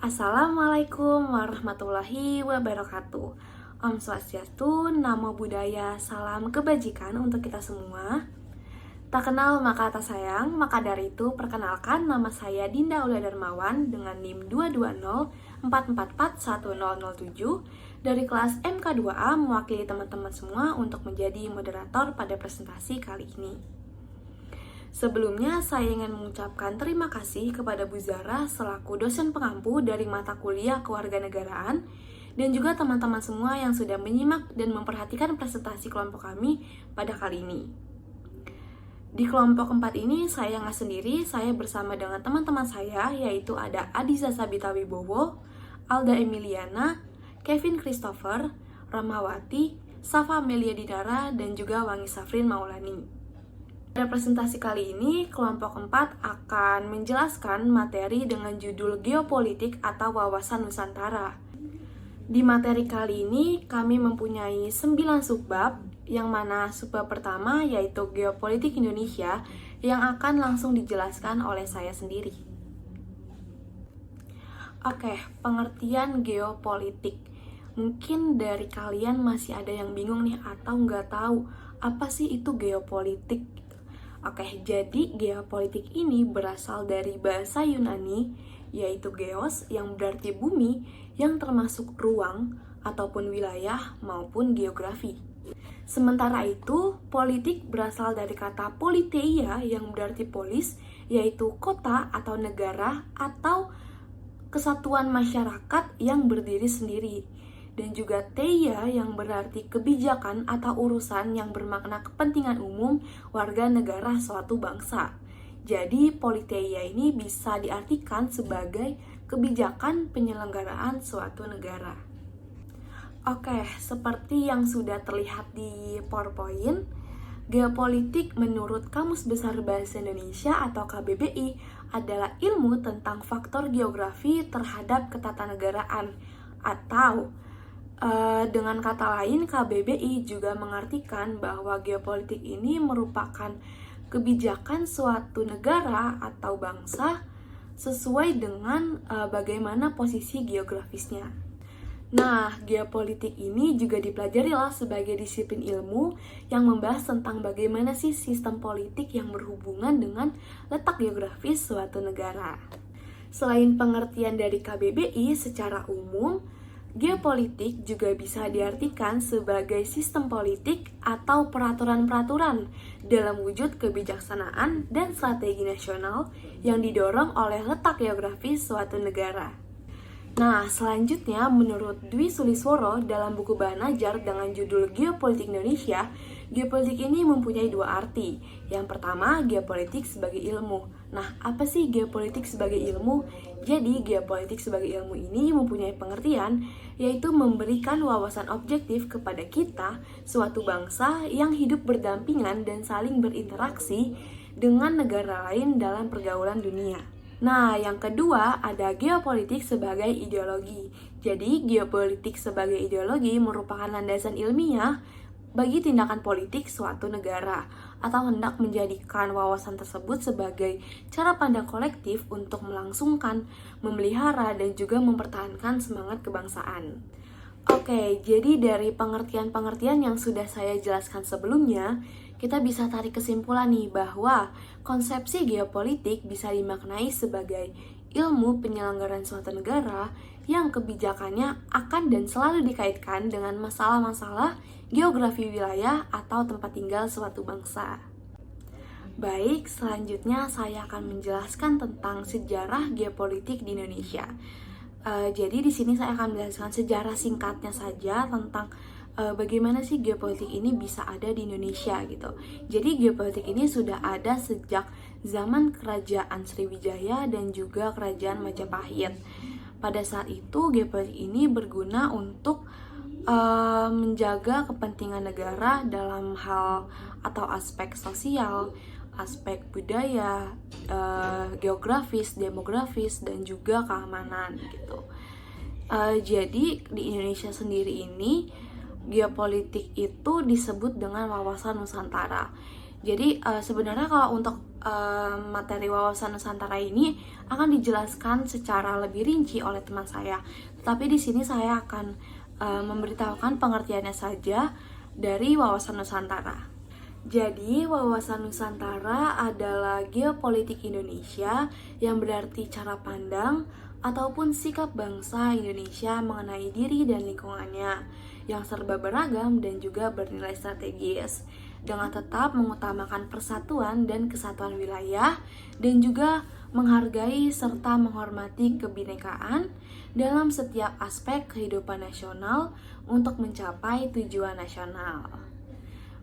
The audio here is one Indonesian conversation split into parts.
Assalamualaikum warahmatullahi wabarakatuh. Om Swastiastu, Namo Buddhaya, salam kebajikan untuk kita semua. Tak kenal maka tak sayang, maka dari itu perkenalkan nama saya Dinda Aulia Darmawan dengan NIM 22044410007 dari kelas MK2A mewakili teman-teman semua untuk menjadi moderator pada presentasi kali ini. Sebelumnya, saya ingin mengucapkan terima kasih kepada Bu Zara selaku dosen pengampu dari mata kuliah Kewarganegaraan dan juga teman-teman semua yang sudah menyimak dan memperhatikan presentasi kelompok kami pada kali ini. Di kelompok 4 ini, saya nggak sendiri, saya bersama dengan teman-teman saya, yaitu ada Adiza Sabita Wibowo, Alda Emiliana, Kevin Christopher, Ramawati, Safa Amelia Dinara, dan juga Wangi Safrin Maulani. Pada presentasi kali ini, kelompok 4 akan menjelaskan materi dengan judul Geopolitik atau Wawasan Nusantara. Di materi kali ini, kami mempunyai 9 subbab, yang mana subbab pertama yaitu Geopolitik Indonesia, yang akan langsung dijelaskan oleh saya sendiri. Oke, pengertian geopolitik. Mungkin dari kalian masih ada yang bingung nih, atau nggak tahu apa sih itu geopolitik. Oke, jadi geopolitik ini berasal dari bahasa Yunani, yaitu geos yang berarti bumi, yang termasuk ruang ataupun wilayah maupun geografi. Sementara itu, politik berasal dari kata politeia yang berarti polis, yaitu kota atau negara atau kesatuan masyarakat yang berdiri sendiri. Dan juga teia yang berarti kebijakan atau urusan yang bermakna kepentingan umum warga negara suatu bangsa. Jadi politeia ini bisa diartikan sebagai kebijakan penyelenggaraan suatu negara. Oke, seperti yang sudah terlihat di PowerPoint, geopolitik menurut Kamus Besar Bahasa Indonesia atau KBBI adalah ilmu tentang faktor geografi terhadap ketatanegaraan atau dengan kata lain, KBBI juga mengartikan bahwa geopolitik ini merupakan kebijakan suatu negara atau bangsa sesuai dengan bagaimana posisi geografisnya. Nah, geopolitik ini juga dipelajari sebagai disiplin ilmu yang membahas tentang bagaimana sih sistem politik yang berhubungan dengan letak geografis suatu negara. Selain pengertian dari KBBI secara umum, geopolitik juga bisa diartikan sebagai sistem politik atau peraturan-peraturan dalam wujud kebijaksanaan dan strategi nasional yang didorong oleh letak geografis suatu negara. Nah, selanjutnya menurut Dwi Sulisworo dalam buku Bahan Ajar dengan judul Geopolitik Indonesia, geopolitik ini mempunyai dua arti. Yang pertama, geopolitik sebagai ilmu. Nah, apa sih geopolitik sebagai ilmu? Jadi, geopolitik sebagai ilmu ini mempunyai pengertian, yaitu memberikan wawasan objektif kepada kita, suatu bangsa yang hidup berdampingan dan saling berinteraksi dengan negara lain dalam pergaulan dunia. Nah, yang kedua ada geopolitik sebagai ideologi. Jadi, geopolitik sebagai ideologi merupakan landasan ilmiah bagi tindakan politik suatu negara atau hendak menjadikan wawasan tersebut sebagai cara pandang kolektif untuk melangsungkan, memelihara, dan juga mempertahankan semangat kebangsaan. Oke, jadi dari pengertian-pengertian yang sudah saya jelaskan sebelumnya, kita bisa tarik kesimpulan nih bahwa konsepsi geopolitik bisa dimaknai sebagai ilmu penyelenggaraan suatu negara yang kebijakannya akan dan selalu dikaitkan dengan masalah-masalah geografi wilayah atau tempat tinggal suatu bangsa. Baik, selanjutnya saya akan menjelaskan tentang sejarah geopolitik di Indonesia. Jadi di sini saya akan menjelaskan sejarah singkatnya saja tentang bagaimana sih geopolitik ini bisa ada di Indonesia gitu. Jadi geopolitik ini sudah ada sejak zaman Kerajaan Sriwijaya dan juga Kerajaan Majapahit. Pada saat itu geopolitik ini berguna untuk menjaga kepentingan negara dalam hal atau aspek sosial, aspek budaya, geografis, demografis, dan juga keamanan gitu. Jadi di Indonesia sendiri ini geopolitik itu disebut dengan wawasan Nusantara. Jadi sebenarnya kalau untuk materi wawasan Nusantara ini akan dijelaskan secara lebih rinci oleh teman saya. Tetapi di sini saya akan memberitahukan pengertiannya saja dari wawasan Nusantara. Jadi, wawasan Nusantara adalah geopolitik Indonesia yang berarti cara pandang ataupun sikap bangsa Indonesia mengenai diri dan lingkungannya yang serba beragam dan juga bernilai strategis dengan tetap mengutamakan persatuan dan kesatuan wilayah dan juga menghargai serta menghormati kebinekaan dalam setiap aspek kehidupan nasional untuk mencapai tujuan nasional.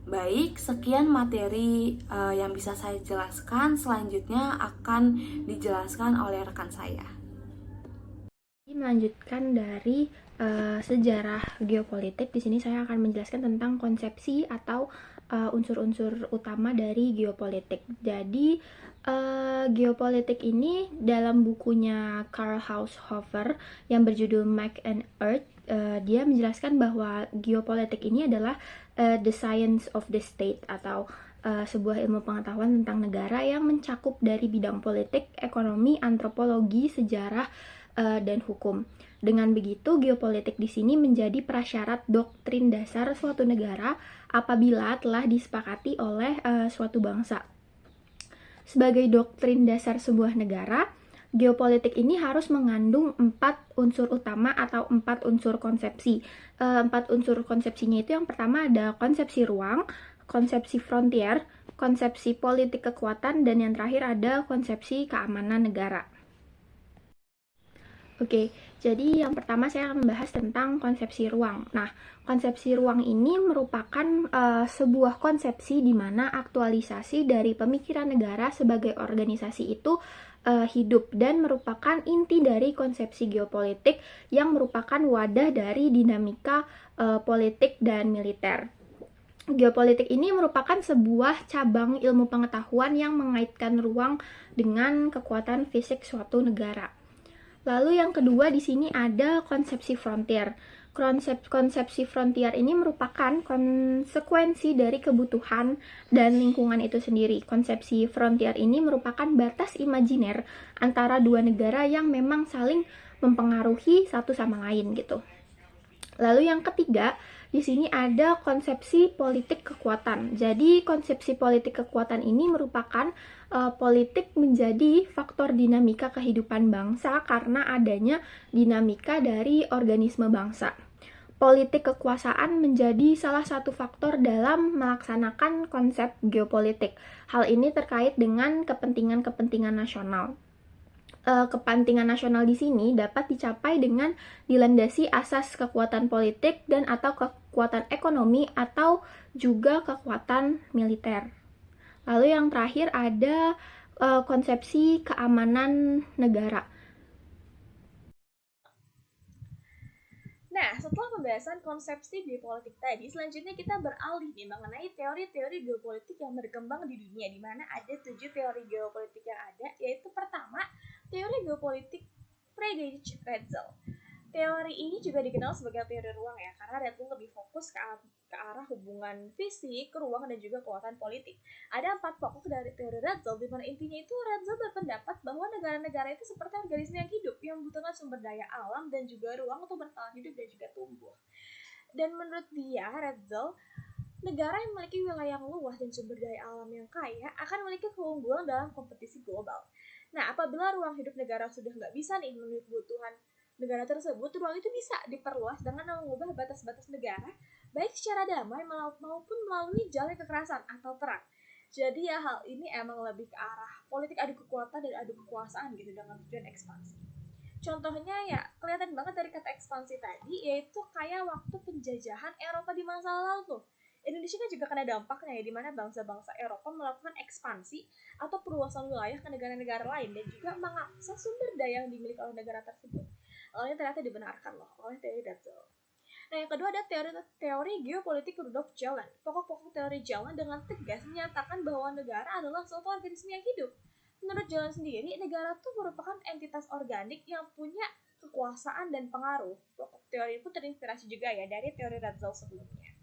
Baik, sekian materi yang bisa saya jelaskan. Selanjutnya akan dijelaskan oleh rekan saya. Melanjutkan dari sejarah geopolitik, di sini saya akan menjelaskan tentang konsepsi atau unsur-unsur utama dari geopolitik. Jadi geopolitik ini dalam bukunya Karl Haushofer yang berjudul Map and Earth, dia menjelaskan bahwa geopolitik ini adalah the science of the state atau sebuah ilmu pengetahuan tentang negara yang mencakup dari bidang politik, ekonomi, antropologi, sejarah, dan hukum. Dengan begitu, geopolitik di sini menjadi prasyarat doktrin dasar suatu negara apabila telah disepakati oleh suatu bangsa. Sebagai doktrin dasar sebuah negara, geopolitik ini harus mengandung 4 unsur utama atau 4 unsur konsepsi. 4 unsur konsepsinya itu yang pertama ada konsepsi ruang, konsepsi frontier, konsepsi politik kekuatan, dan yang terakhir ada konsepsi keamanan negara. Oke, jadi yang pertama saya akan membahas tentang konsepsi ruang. Nah, konsepsi ruang ini merupakan sebuah konsepsi di mana aktualisasi dari pemikiran negara sebagai organisasi itu hidup dan merupakan inti dari konsepsi geopolitik yang merupakan wadah dari dinamika politik dan militer. Geopolitik ini merupakan sebuah cabang ilmu pengetahuan yang mengaitkan ruang dengan kekuatan fisik suatu negara. Lalu yang kedua di sini ada konsepsi frontier. Konsepsi frontier ini merupakan konsekuensi dari kebutuhan dan lingkungan itu sendiri. Konsepsi frontier ini merupakan batas imajiner antara dua negara yang memang saling mempengaruhi satu sama lain gitu. Lalu yang ketiga, di sini ada konsepsi politik kekuatan. Jadi konsepsi politik kekuatan ini merupakan politik menjadi faktor dinamika kehidupan bangsa karena adanya dinamika dari organisme bangsa. Politik kekuasaan menjadi salah satu faktor dalam melaksanakan konsep geopolitik. Hal ini terkait dengan kepentingan-kepentingan nasional. Kepentingan nasional di sini dapat dicapai dengan dilandasi asas kekuatan politik dan atau kekuatan ekonomi atau juga kekuatan militer. Lalu yang terakhir ada konsepsi keamanan negara. Nah, setelah pembahasan konsepsi geopolitik tadi, selanjutnya kita beralih nih mengenai teori-teori geopolitik yang berkembang di dunia, di mana ada 7 teori geopolitik yang ada, yaitu pertama, teori geopolitik Friedrich Ratzel. Teori ini juga dikenal sebagai teori ruang ya, karena Ratzel lebih fokus ke arah hubungan fisik, ruang, dan juga kekuatan politik. Ada 4 pokok dari teori Ratzel, di mana intinya itu Ratzel berpendapat bahwa negara-negara itu seperti organisme yang hidup, yang membutuhkan sumber daya alam dan juga ruang untuk bertahan hidup dan juga tumbuh. Dan menurut dia, Ratzel, negara yang memiliki wilayah yang luas dan sumber daya alam yang kaya akan memiliki keunggulan dalam kompetisi global. Nah, apabila ruang hidup negara sudah nggak bisa nih memenuhi kebutuhan negara tersebut, ruang itu bisa diperluas dengan mengubah batas-batas negara, baik secara damai maupun melalui jalan kekerasan atau perang. Jadi ya hal ini emang lebih ke arah politik adu kekuatan dan adu kekuasaan gitu dengan tujuan ekspansi. Contohnya ya kelihatan banget dari kata ekspansi tadi, yaitu kayak waktu penjajahan Eropa di masa lalu tuh. Indonesia kan juga kena dampaknya ya, di mana bangsa-bangsa Eropa melakukan ekspansi atau perluasan wilayah ke negara-negara lain dan juga mengakses sumber daya yang dimiliki oleh negara tersebut. Ini ternyata dibenarkan loh oleh teori Ratzel. Nah, yang kedua ada teori geopolitik Rudolf Jelen. Pokok-pokok teori Jelen dengan tegas menyatakan bahwa negara adalah suatu organisme yang hidup. Menurut Jelen sendiri, negara itu merupakan entitas organik yang punya kekuasaan dan pengaruh. Pokok teori itu terinspirasi juga ya dari teori Ratzel sebelumnya.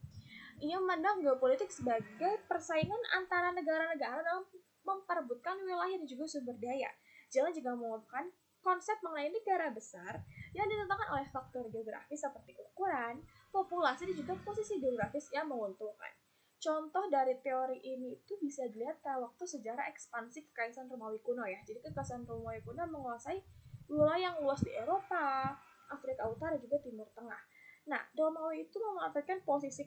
Ia memandang geopolitik sebagai persaingan antara negara-negara dalam memperebutkan wilayah dan juga sumber daya. Jangan juga mengungkapkan konsep mengenai negara besar yang ditentukan oleh faktor geografis seperti ukuran, populasi, dan juga posisi geografis yang menguntungkan. Contoh dari teori ini itu bisa dilihat pada waktu sejarah ekspansi Kekaisaran Romawi kuno ya. Jadi Kekaisaran Romawi kuno menguasai wilayah yang luas di Eropa, Afrika Utara, dan juga Timur Tengah. Nah, Romawi itu memanfaatkan posisi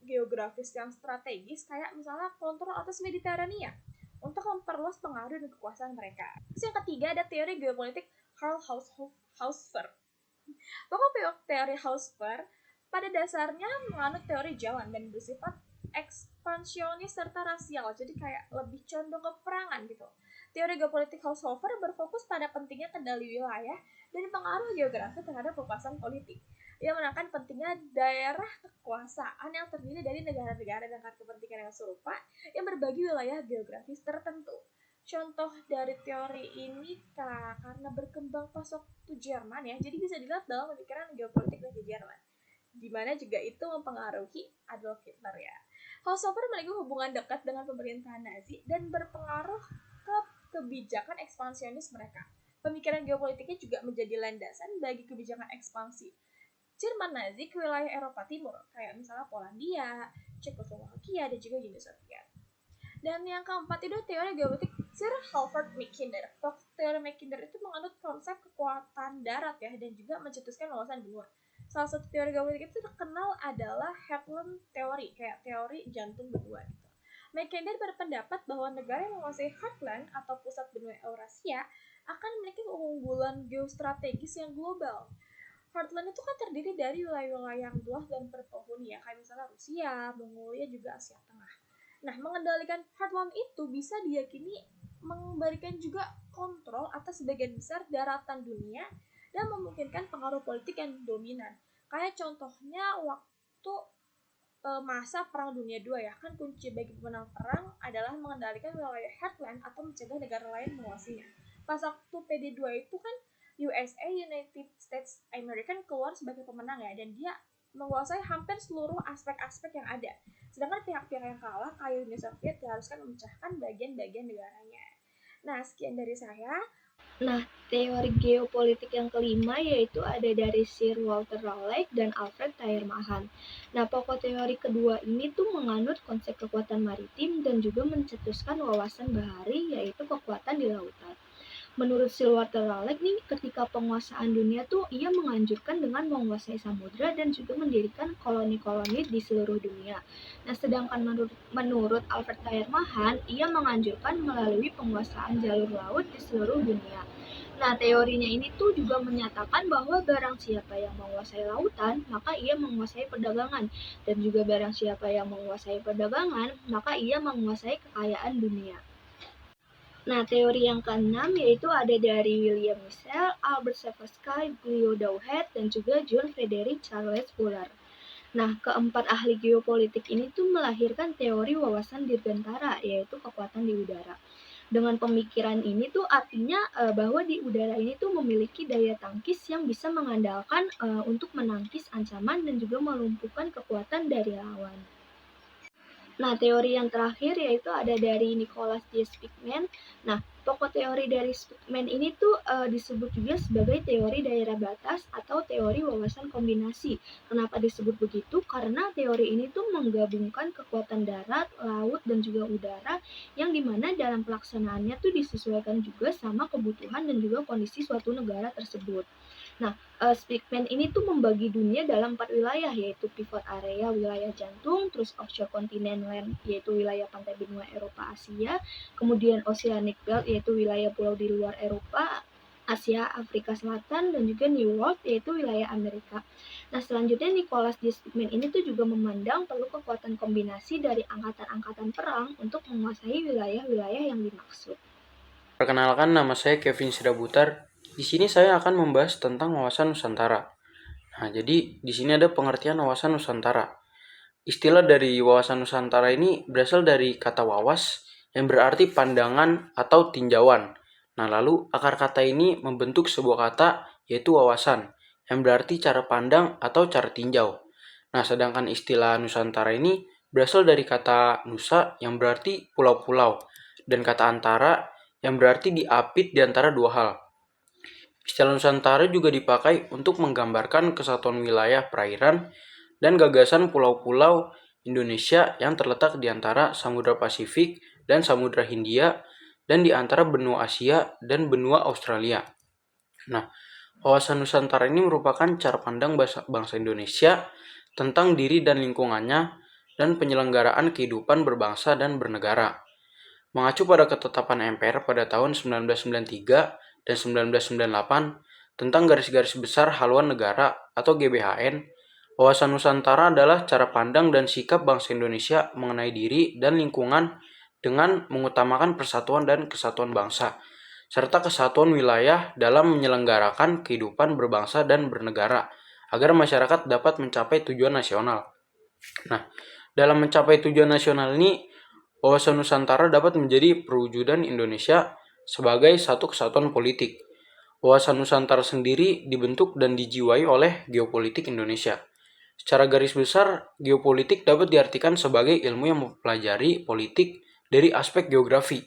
geografis yang strategis kayak misalnya kontrol atas Mediterania untuk memperluas pengaruh dan kekuasaan mereka. Terus yang ketiga ada teori geopolitik Karl Haushofer. Pokok teori Haushofer pada dasarnya menganut teori jalan dan bersifat ekspansionis serta rasial, jadi kayak lebih condong ke perangan gitu. Teori geopolitik Haushofer berfokus pada pentingnya kendali wilayah dan pengaruh geografi terhadap kekuasaan politik. Ia menekankan pentingnya daerah kekuasaan yang terdiri dari negara-negara dengan kepentingan yang serupa yang berbagi wilayah geografis tertentu. Contoh dari teori ini karena berkembang pas waktu Jerman ya, jadi bisa dilihat dalam pemikiran geopolitik dari Jerman, di mana juga itu mempengaruhi Adolf Hitler ya. Haushofer memiliki hubungan dekat dengan pemerintahan Nazi dan berpengaruh ke kebijakan ekspansionis mereka. Pemikiran geopolitiknya juga menjadi landasan bagi kebijakan ekspansi Jerman Nazi ke wilayah Eropa Timur, kayak misalnya Polandia, Cekoslowakia, dan juga Uni Soviet. Dan yang keempat itu teori geopolitik Sir Halford Mackinder. Teori Mackinder itu menganut konsep kekuatan darat ya, dan juga mencetuskan wawasan benua. Salah satu teori geopolitik itu terkenal adalah Heartland Theory, kayak teori jantung benua gitu. Mackinder berpendapat bahwa negara yang menguasai heartland atau pusat benua Eurasia akan memiliki keunggulan geostrategis yang global. Heartland itu kan terdiri dari wilayah-wilayah yang luas dan berpenghuni ya, kayak misalnya Rusia, Mongolia, juga Asia Tengah. Nah, mengendalikan heartland itu bisa diyakini memberikan juga kontrol atas sebagian besar daratan dunia dan memungkinkan pengaruh politik yang dominan. Kayak contohnya waktu masa Perang Dunia II ya, kan kunci bagi pemenang perang adalah mengendalikan wilayah heartland atau mencegah negara lain menguasainya. Pas waktu PD2 itu kan USA, United States American keluar sebagai pemenang ya, dan dia menguasai hampir seluruh aspek-aspek yang ada. Sedangkan pihak-pihak yang kalah kayak Uni Soviet diharuskan memecahkan bagian-bagian negaranya. Nah, sekian dari saya. Nah, teori geopolitik yang kelima yaitu ada dari Sir Walter Raleigh dan Alfred Thayer Mahan. Nah, pokok teori kedua ini tuh menganut konsep kekuatan maritim dan juga mencetuskan wawasan bahari yaitu kekuatan di lautan. Menurut Sir Walter Raleigh nih, ketika penguasaan dunia tuh ia menganjurkan dengan menguasai samudra dan juga mendirikan koloni-koloni di seluruh dunia. Nah, sedangkan menurut Alfred Thayer Mahan, ia menganjurkan melalui penguasaan jalur laut di seluruh dunia. Nah, teorinya ini tuh juga menyatakan bahwa barang siapa yang menguasai lautan, maka ia menguasai perdagangan. Dan juga barang siapa yang menguasai perdagangan, maka ia menguasai kekayaan dunia. Nah, teori yang keenam yaitu ada dari William Michel, Albert Savasky, Guido Douhet, dan juga John Frederick Charles Fuller. Nah, keempat ahli geopolitik ini tuh melahirkan teori wawasan dirgantara, yaitu kekuatan di udara. Dengan pemikiran ini tuh artinya bahwa di udara ini tuh memiliki daya tangkis yang bisa mengandalkan untuk menangkis ancaman dan juga melumpuhkan kekuatan dari lawan. Nah, teori yang terakhir yaitu ada dari Nicholas D. Speakman. Nah, pokok teori dari Speakman ini tuh disebut juga sebagai teori daerah batas atau teori wawasan kombinasi. Kenapa disebut begitu? Karena teori ini tuh menggabungkan kekuatan darat, laut, dan juga udara yang dimana dalam pelaksanaannya tuh disesuaikan juga sama kebutuhan dan juga kondisi suatu negara tersebut. Nah, Speakman ini tuh membagi dunia dalam 4 wilayah, yaitu pivot area wilayah jantung, terus offshore continent land yaitu wilayah pantai benua Eropa Asia, kemudian oceanic belt yaitu wilayah pulau di luar Eropa, Asia, Afrika Selatan, dan juga New World yaitu wilayah Amerika. Nah, selanjutnya Nicholas D. Speakman ini tuh juga memandang perlu kekuatan kombinasi dari angkatan-angkatan perang untuk menguasai wilayah-wilayah yang dimaksud. Perkenalkan, nama saya Kevin Sirabutar. Di sini saya akan membahas tentang wawasan Nusantara. Nah, jadi di sini ada pengertian wawasan Nusantara. Istilah dari wawasan Nusantara ini berasal dari kata wawas yang berarti pandangan atau tinjauan. Nah, lalu akar kata ini membentuk sebuah kata yaitu wawasan yang berarti cara pandang atau cara tinjau. Nah, sedangkan istilah Nusantara ini berasal dari kata nusa yang berarti pulau-pulau. dan kata antara yang berarti diapit di antara dua hal. Istilah Nusantara juga dipakai untuk menggambarkan kesatuan wilayah perairan dan gagasan pulau-pulau Indonesia yang terletak di antara Samudra Pasifik dan Samudra Hindia dan di antara benua Asia dan benua Australia. Nah, wawasan Nusantara ini merupakan cara pandang bangsa Indonesia tentang diri dan lingkungannya dan penyelenggaraan kehidupan berbangsa dan bernegara. Mengacu pada ketetapan MPR pada tahun 1993 dan 1998 tentang garis-garis besar haluan negara atau GBHN, wawasan Nusantara adalah cara pandang dan sikap bangsa Indonesia mengenai diri dan lingkungan dengan mengutamakan persatuan dan kesatuan bangsa, serta kesatuan wilayah dalam menyelenggarakan kehidupan berbangsa dan bernegara, agar masyarakat dapat mencapai tujuan nasional. Nah, dalam mencapai tujuan nasional ini, wawasan Nusantara dapat menjadi perwujudan Indonesia sebagai satu kesatuan politik. Wawasan Nusantara sendiri dibentuk dan dijiwai oleh geopolitik Indonesia. Secara garis besar, geopolitik dapat diartikan sebagai ilmu yang mempelajari politik dari aspek geografi,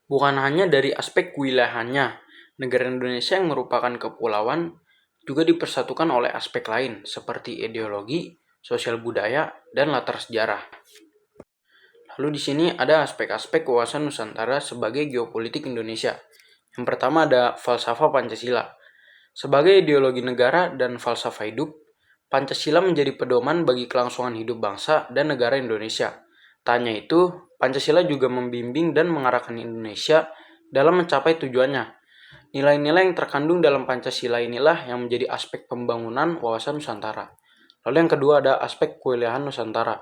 bukan hanya dari aspek kewilayahannya. Negara Indonesia yang merupakan kepulauan juga dipersatukan oleh aspek lain seperti ideologi, sosial budaya, dan latar sejarah. Lalu di sini ada aspek-aspek wawasan Nusantara sebagai geopolitik Indonesia. Yang pertama ada falsafah Pancasila. Sebagai ideologi negara dan falsafah hidup, Pancasila menjadi pedoman bagi kelangsungan hidup bangsa dan negara Indonesia. Tak hanya itu, Pancasila juga membimbing dan mengarahkan Indonesia dalam mencapai tujuannya. Nilai-nilai yang terkandung dalam Pancasila inilah yang menjadi aspek pembangunan wawasan Nusantara. Lalu yang kedua ada aspek kewilayahan Nusantara.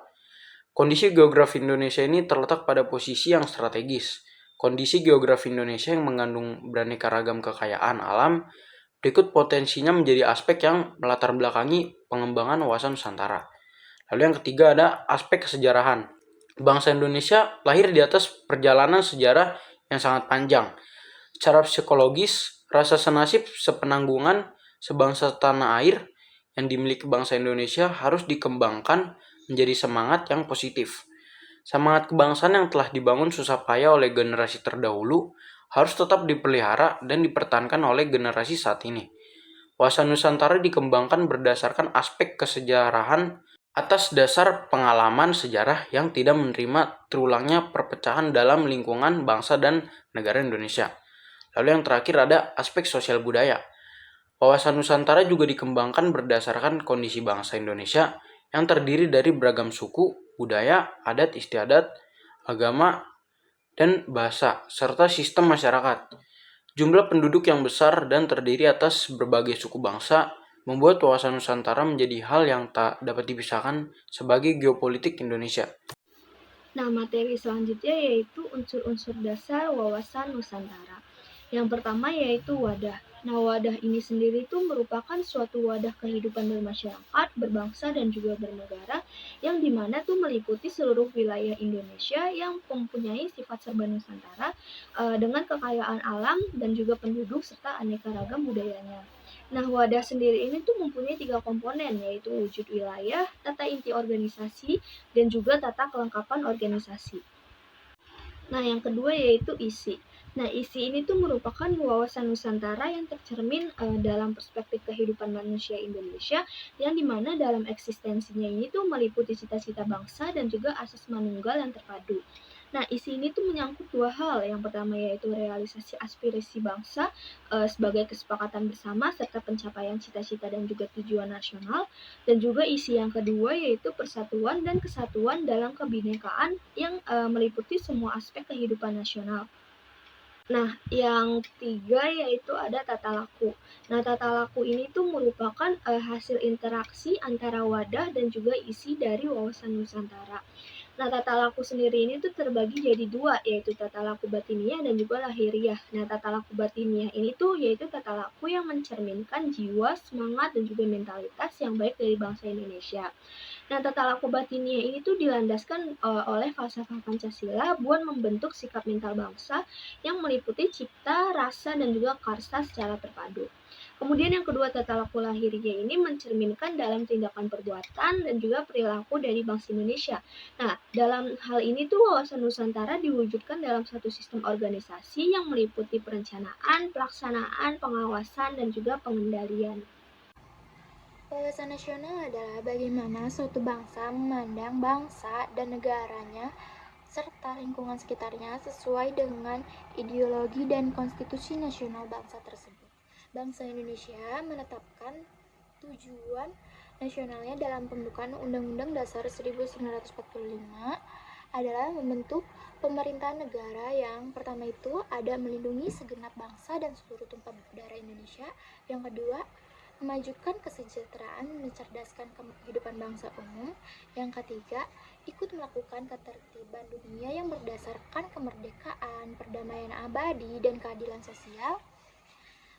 Kondisi geografi Indonesia ini terletak pada posisi yang strategis. Kondisi geografi Indonesia yang mengandung beraneka ragam kekayaan alam, berikut potensinya menjadi aspek yang melatar belakangi pengembangan wawasan Nusantara. Lalu yang ketiga ada aspek kesejarahan. Bangsa Indonesia lahir di atas perjalanan sejarah yang sangat panjang. Secara psikologis, rasa senasib sepenanggungan sebangsa tanah air yang dimiliki bangsa Indonesia harus dikembangkan menjadi semangat yang positif. Semangat kebangsaan yang telah dibangun susah payah oleh generasi terdahulu harus tetap dipelihara dan dipertahankan oleh generasi saat ini. Wawasan Nusantara dikembangkan berdasarkan aspek kesejarahan atas dasar pengalaman sejarah yang tidak menerima terulangnya perpecahan dalam lingkungan bangsa dan negara Indonesia. Lalu yang terakhir ada aspek sosial budaya. Wawasan Nusantara juga dikembangkan berdasarkan kondisi bangsa Indonesia yang terdiri dari beragam suku, budaya, adat istiadat, agama, dan bahasa, serta sistem masyarakat. Jumlah penduduk yang besar dan terdiri atas berbagai suku bangsa membuat wawasan Nusantara menjadi hal yang tak dapat dipisahkan sebagai geopolitik Indonesia. Nah, materi selanjutnya yaitu unsur-unsur dasar wawasan Nusantara. Yang pertama yaitu wadah. Nah, wadah ini sendiri itu merupakan suatu wadah kehidupan bermasyarakat, berbangsa, dan juga bernegara yang dimana tuh meliputi seluruh wilayah Indonesia yang mempunyai sifat serba Nusantara dengan kekayaan alam dan juga penduduk serta aneka ragam budayanya. Nah, wadah sendiri ini tuh mempunyai 3 komponen, yaitu wujud wilayah, tata inti organisasi, dan juga tata kelengkapan organisasi. Nah, yang kedua yaitu isi. Nah, isi ini tuh merupakan wawasan Nusantara yang tercermin dalam perspektif kehidupan manusia Indonesia, yang dimana dalam eksistensinya ini tuh meliputi cita-cita bangsa dan juga asas manunggal yang terpadu. Nah, isi ini tuh menyangkut 2 hal. Yang pertama yaitu realisasi aspirasi bangsa sebagai kesepakatan bersama serta pencapaian cita-cita dan juga tujuan nasional. Dan juga isi yang kedua yaitu persatuan dan kesatuan dalam kebinekaan yang meliputi semua aspek kehidupan nasional. Nah, yang ketiga yaitu ada tata laku. Nah, tata laku ini tuh merupakan hasil interaksi antara wadah dan juga isi dari wawasan Nusantara. Nah, tata laku sendiri ini tuh terbagi jadi 2, yaitu tata laku batiniah dan juga lahiriah. Nah, tata laku batiniah ini tuh yaitu tata laku yang mencerminkan jiwa, semangat, dan juga mentalitas yang baik dari bangsa Indonesia. Nah, tata laku batiniah ini tuh dilandaskan oleh falsafah Pancasila buat membentuk sikap mental bangsa yang meliputi cipta, rasa, dan juga karsa secara terpadu. Kemudian yang kedua, tata laku lahiriah ini mencerminkan dalam tindakan perbuatan dan juga perilaku dari bangsa Indonesia. Nah, dalam hal ini tuh wawasan Nusantara diwujudkan dalam satu sistem organisasi yang meliputi perencanaan, pelaksanaan, pengawasan, dan juga pengendalian. Wawasan nasional adalah bagaimana suatu bangsa memandang bangsa dan negaranya serta lingkungan sekitarnya sesuai dengan ideologi dan konstitusi nasional bangsa tersebut. Bangsa Indonesia menetapkan tujuan nasionalnya dalam pembukaan Undang-Undang Dasar 1945 adalah membentuk pemerintahan negara. Yang pertama itu ada melindungi segenap bangsa dan seluruh tumpah darah Indonesia. Yang kedua, memajukan kesejahteraan, mencerdaskan kehidupan bangsa umum. Yang ketiga, ikut melakukan ketertiban dunia yang berdasarkan kemerdekaan, perdamaian abadi, dan keadilan sosial.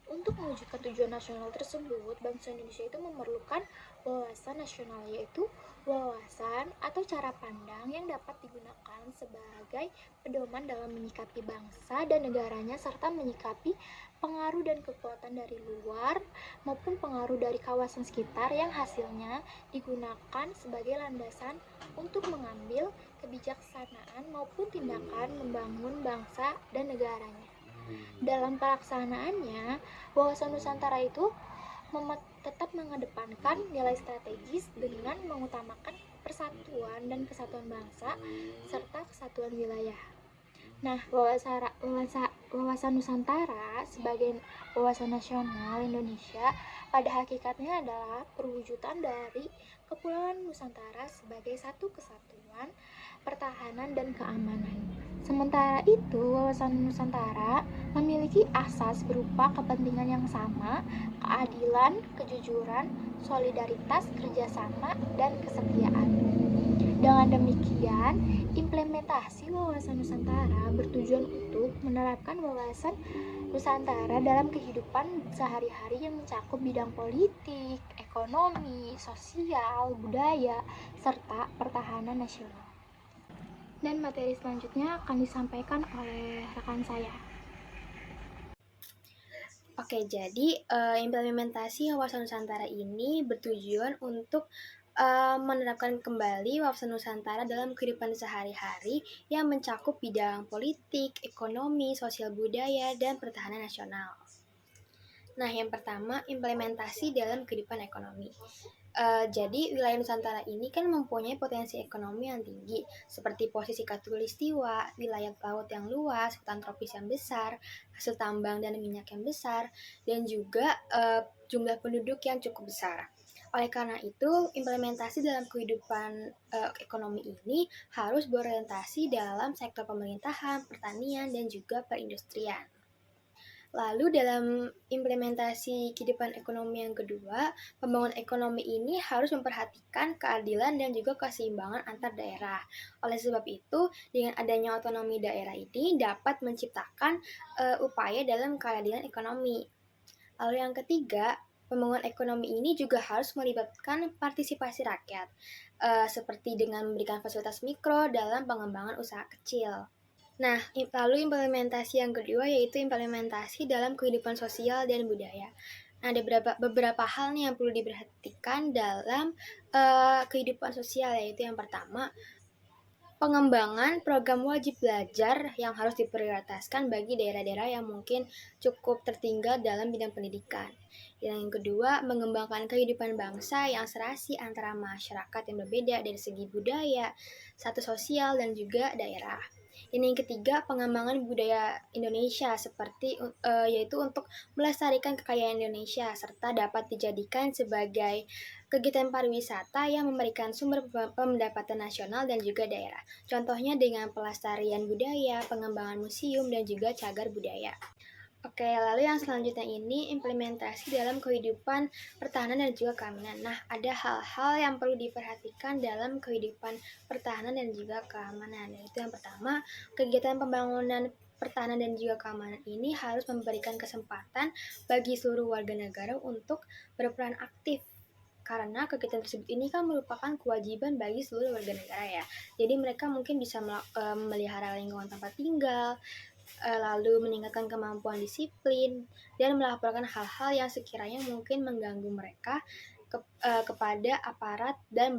Untuk mewujudkan tujuan nasional tersebut, bangsa Indonesia itu memerlukan wawasan nasional, yaitu wawasan atau cara pandang yang dapat digunakan sebagai pedoman dalam menyikapi bangsa dan negaranya, serta menyikapi pengaruh dan kekuatan dari luar maupun pengaruh dari kawasan sekitar yang hasilnya digunakan sebagai landasan untuk mengambil kebijaksanaan maupun tindakan membangun bangsa dan negaranya. Dalam pelaksanaannya, wawasan Nusantara itu tetap mengedepankan nilai strategis dengan mengutamakan persatuan dan kesatuan bangsa serta kesatuan wilayah. Nah, wawasan Nusantara sebagai wawasan nasional Indonesia pada hakikatnya adalah perwujudan dari Kepulauan Nusantara sebagai satu kesatuan, pertahanan, dan keamanan. Sementara itu, wawasan Nusantara memiliki asas berupa kepentingan yang sama, keadilan, kejujuran, solidaritas, kerjasama, dan kesetiaan. Dengan demikian, implementasi wawasan Nusantara bertujuan untuk menerapkan wawasan Nusantara dalam kehidupan sehari-hari yang mencakup bidang politik, ekonomi, sosial, budaya, serta pertahanan nasional. Dan materi selanjutnya akan disampaikan oleh rekan saya. Oke, jadi implementasi wawasan Nusantara ini bertujuan untuk menerapkan kembali wawasan Nusantara dalam kehidupan sehari-hari yang mencakup bidang politik, ekonomi, sosial budaya, dan pertahanan nasional. Nah, yang pertama, implementasi dalam kehidupan ekonomi. Jadi wilayah Nusantara ini kan mempunyai potensi ekonomi yang tinggi, seperti posisi khatulistiwa, wilayah laut yang luas, hutan tropis yang besar, hasil tambang dan minyak yang besar, dan juga jumlah penduduk yang cukup besar. Oleh karena itu, implementasi dalam kehidupan ekonomi ini harus berorientasi dalam sektor pemerintahan, pertanian, dan juga perindustrian. Lalu dalam implementasi kehidupan ekonomi yang kedua, pembangunan ekonomi ini harus memperhatikan keadilan dan juga keseimbangan antar daerah. Oleh sebab itu, dengan adanya otonomi daerah ini dapat menciptakan upaya dalam keadilan ekonomi. Lalu yang ketiga, pembangunan ekonomi ini juga harus melibatkan partisipasi rakyat, seperti dengan memberikan fasilitas mikro dalam pengembangan usaha kecil. Nah, lalu implementasi yang kedua yaitu implementasi dalam kehidupan sosial dan budaya. Nah, ada beberapa hal nih yang perlu diperhatikan dalam kehidupan sosial, yaitu yang pertama, pengembangan program wajib belajar yang harus diprioritaskan bagi daerah-daerah yang mungkin cukup tertinggal dalam bidang pendidikan. Yang kedua, mengembangkan kehidupan bangsa yang serasi antara masyarakat yang berbeda dari segi budaya, status sosial, dan juga daerah. Dan yang ketiga, pengembangan budaya Indonesia yaitu untuk melestarikan kekayaan Indonesia serta dapat dijadikan sebagai kegiatan pariwisata yang memberikan sumber pendapatan nasional dan juga daerah. Contohnya dengan pelestarian budaya, pengembangan museum, dan juga cagar budaya. Oke, lalu yang selanjutnya ini implementasi dalam kehidupan pertahanan dan juga keamanan. Nah, ada hal-hal yang perlu diperhatikan dalam kehidupan pertahanan dan juga keamanan. Yaitu yang pertama, kegiatan pembangunan pertahanan dan juga keamanan ini harus memberikan kesempatan bagi seluruh warga negara untuk berperan aktif. Karena kegiatan tersebut ini kan merupakan kewajiban bagi seluruh warga negara ya. Jadi mereka mungkin bisa memelihara lingkungan tempat tinggal, lalu meningkatkan kemampuan disiplin, dan melaporkan hal-hal yang sekiranya mungkin mengganggu mereka kepada aparat dan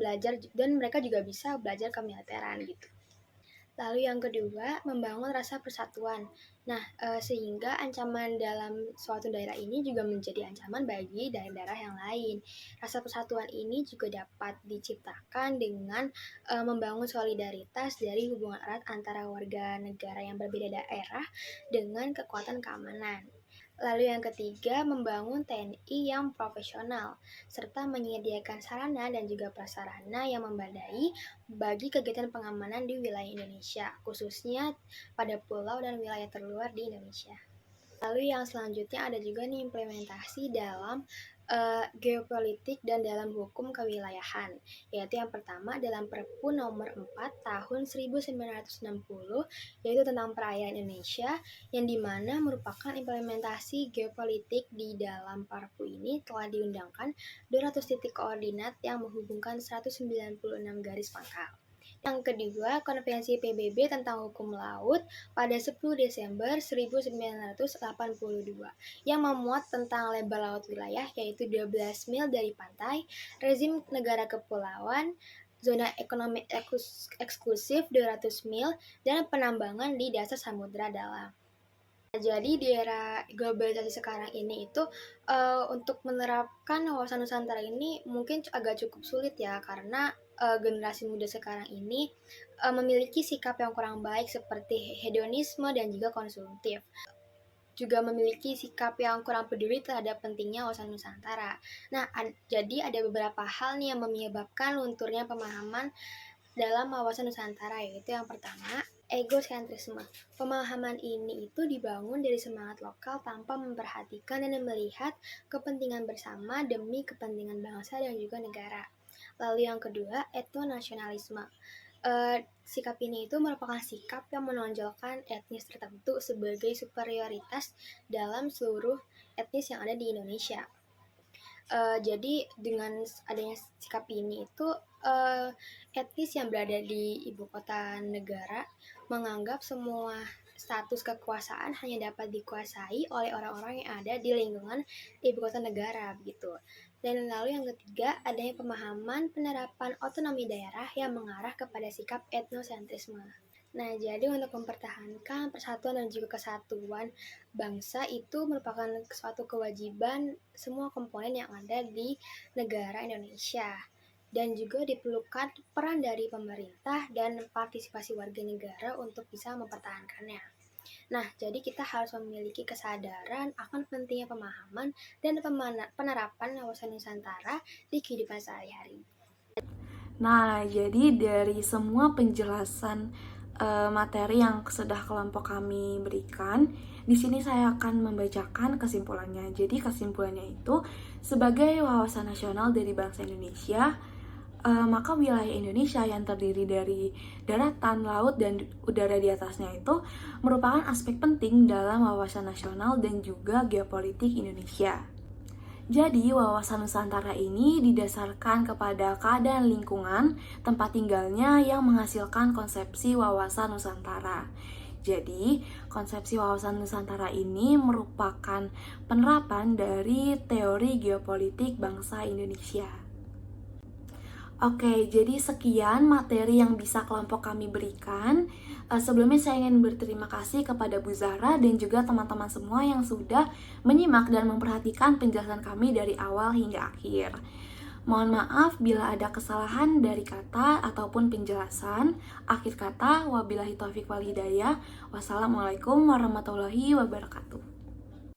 mereka juga bisa belajar kemiliteran gitu. Lalu yang kedua, membangun rasa persatuan. Nah, sehingga ancaman dalam suatu daerah ini juga menjadi ancaman bagi daerah-daerah yang lain. Rasa persatuan ini juga dapat diciptakan dengan membangun solidaritas dari hubungan erat antara warga negara yang berbeda daerah dengan kekuatan keamanan. Lalu yang ketiga, membangun TNI yang profesional, serta menyediakan sarana dan juga prasarana yang memadai bagi kegiatan pengamanan di wilayah Indonesia, khususnya pada pulau dan wilayah terluar di Indonesia. Lalu yang selanjutnya ada juga nih implementasi dalam geopolitik dan dalam hukum kewilayahan, yaitu yang pertama dalam Perpu nomor 4 tahun 1960, yaitu tentang perairan Indonesia, yang dimana merupakan implementasi geopolitik. Di dalam Perpu ini telah diundangkan 200 titik koordinat yang menghubungkan 196 garis pangkal. Yang kedua, Konvensi PBB tentang Hukum Laut pada 10 Desember 1982 yang memuat tentang lebar laut wilayah, yaitu 12 mil dari pantai, rezim negara kepulauan, zona ekonomi eksklusif 200 mil, dan penambangan di dasar samudera dalam. Jadi di era globalisasi sekarang ini itu untuk menerapkan wawasan Nusantara ini mungkin agak cukup sulit ya, karena generasi muda sekarang ini memiliki sikap yang kurang baik seperti hedonisme dan juga konsumtif. Juga memiliki sikap yang kurang peduli terhadap pentingnya wawasan Nusantara. Nah, jadi ada beberapa hal nih yang menyebabkan lunturnya pemahaman dalam wawasan Nusantara, yaitu yang pertama, egosentrisme. Pemahaman ini itu dibangun dari semangat lokal tanpa memperhatikan dan melihat kepentingan bersama demi kepentingan bangsa dan juga negara. Lalu yang kedua, etnonasionalisme. Sikap ini itu merupakan sikap yang menonjolkan etnis tertentu sebagai superioritas dalam seluruh etnis yang ada di Indonesia. Jadi dengan adanya sikap ini itu etnis yang berada di ibu kota negara menganggap semua status kekuasaan hanya dapat dikuasai oleh orang-orang yang ada di lingkungan ibu kota negara begitu. Dan lalu yang ketiga, adanya pemahaman penerapan otonomi daerah yang mengarah kepada sikap etnosentrisme. Nah, jadi untuk mempertahankan persatuan dan juga kesatuan bangsa itu merupakan suatu kewajiban semua komponen yang ada di negara Indonesia. Dan juga diperlukan peran dari pemerintah dan partisipasi warga negara untuk bisa mempertahankannya. Nah, jadi kita harus memiliki kesadaran akan pentingnya pemahaman dan penerapan wawasan Nusantara di kehidupan sehari-hari. Nah, jadi dari semua penjelasan materi yang sudah kelompok kami berikan, di sini saya akan membacakan kesimpulannya. Jadi kesimpulannya itu, sebagai wawasan nasional dari bangsa Indonesia, maka wilayah Indonesia yang terdiri dari daratan, laut, dan udara di atasnya itu merupakan aspek penting dalam wawasan nasional dan juga geopolitik Indonesia. Jadi, wawasan Nusantara ini didasarkan kepada keadaan lingkungan tempat tinggalnya yang menghasilkan konsepsi wawasan Nusantara. Jadi, konsepsi wawasan Nusantara ini merupakan penerapan dari teori geopolitik bangsa Indonesia. Oke, jadi sekian materi yang bisa kelompok kami berikan. Sebelumnya saya ingin berterima kasih kepada Bu Zahra dan juga teman-teman semua yang sudah menyimak dan memperhatikan penjelasan kami dari awal hingga akhir. Mohon maaf bila ada kesalahan dari kata ataupun penjelasan. Akhir kata, wabillahi taufiq wal hidayah. Wassalamualaikum warahmatullahi wabarakatuh.